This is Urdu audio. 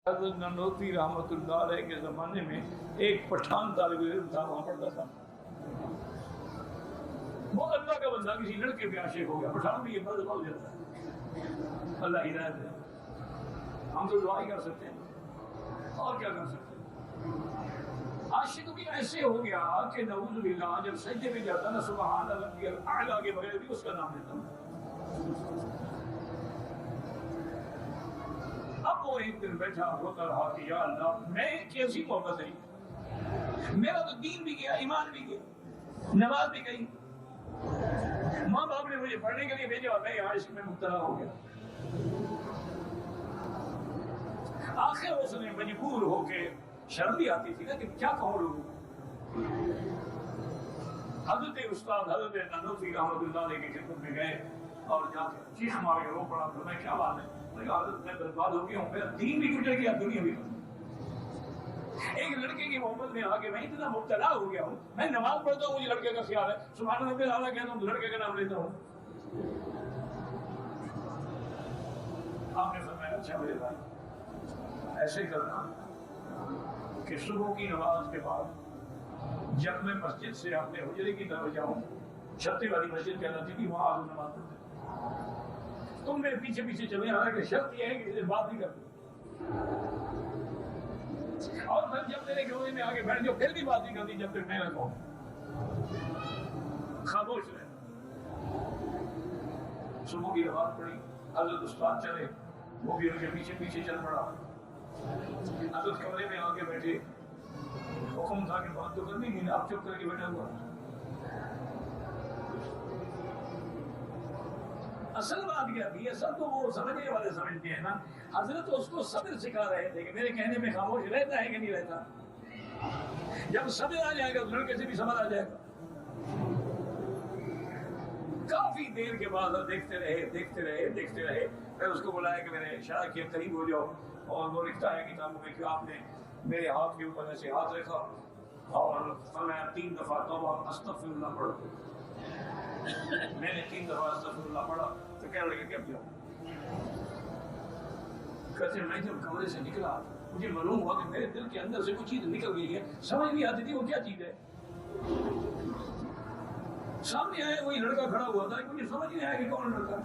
حضرت نانوتوی رحمۃ اللہ علیہ کے زمانے میں ایک پٹھان طالب علم تھا، وہاں پڑھتا تھا، وہ اللہ کا بندہ کسی لڑکے پہ عاشق ہو گیا۔ پٹھان بھی یہ مرض ہو جاتا ہے، اللہ ہدایت دے۔ ہم تو دعا ہی کر سکتے ہیں، اور کیا کر سکتے ہیں۔ عاشق بھی ایسے ہو گیا کہ نعوذ باللہ جب سجدے میں جاتا نا سبحان ربی الاعلیٰ کے بغیر بھی اس کا نام لیتا ہوں۔ اب وہ ایک دن بیٹھا ہوتا رہا کہ یا اللہ میں کیسی محبت ہے، میرا تو دین بھی گیا، ایمان بھی گیا، نماز بھی گئی، ماں باپ نے مجھے پڑھنے کے لیے بھیجا اور میں عاشق میں مبتلا ہو گیا۔ آخر اس نے مجبور ہو کے، شرم بھی آتی تھی نا کہ کیا کہوں لوگوں کو، حضرت استاد حضرت نانوتوی رحمۃ اللہ علیہ کی خدمت میں گئے اور جا کے چیخ مار کے رو پڑا، تو میں کیا بات ہے، حضرت میں برباد ہو گیا ہوں، میرا دین بھی گزر گیا، دنیا بھی۔ ایک لڑکے کی محبت میں آ کے میں اتنا مبتلا ہو گیا ہوں، میں نماز پڑھتا ہوں مجھے لڑکے کا خیال ہے، سبحان ربی الاعلیٰ کہتا ہوں لڑکے کا نام لیتا ہوں۔ آپ نے فرمایا اچھا میرے بھائی ایسے کرنا کہ صبح کی نماز کے بعد جب میں مسجد سے اپنے حجرے کی طرف جاؤں، چھتے والی مسجد کہلاتی تھی، وہاں آج نماز پڑھتے، تم میرے پیچھے پیچھے چلے آنا کہ شرط یہ ہے کہ بات نہیں کرتے، اور پھر جب میرے گروہ میں آگے بیٹھ جاؤ پھر بھی بات نہیں کرتی جب تک میں نہ کہوں، خاموش رہے۔ صبح کی نماز پڑھی، حضرت استاد چلے، وہ بھی ان کے پیچھے پیچھے چل پڑا، حضرت کمرے میں آگے بیٹھے، حکم تھا کہ بات تو کرنی نہیں، آپ چپ کر کے بیٹھا ہوا۔ اصل بات کیا تھی، اصل تو وہ سمجھنے والے سمجھتے ہیں نا، حضرت اس کو صبر سکھا رہے تھے کہ میرے کہنے میں خاموش رہتا ہے کہ نہیں رہتا، جب صبر آ جائے گا تو لڑکے سے بھی صبر آ جائے گا۔ کافی دیر کے بعد دیکھتے رہے، پھر اس کو بلایا کہ میرے شاہ کے قریب ہو جاؤ، اور وہ لکھتا ہے کتابوں میں کہ آپ نے میرے ہاتھ کے اوپر ایسے ہاتھ رکھا اور فرمایا 3 دفعہ توبہ استغفر اللہ پڑھو۔ میں نے 3 دفعہ استغفر اللہ پڑھا تو کہنے لگے کہ اب جاؤ۔ کہتے ہیں میں جب کمرے سے نکلا مجھے معلوم ہوا کہ میرے دل کے اندر سے کچھ چیز نکل گئی ہے، سمجھ نہیں آتی تھی وہ کیا چیز ہے۔ سامنے آیا وہی لڑکا کھڑا ہوا تھا، مجھے سمجھ نہیں آیا کہ کون لڑکا ہے۔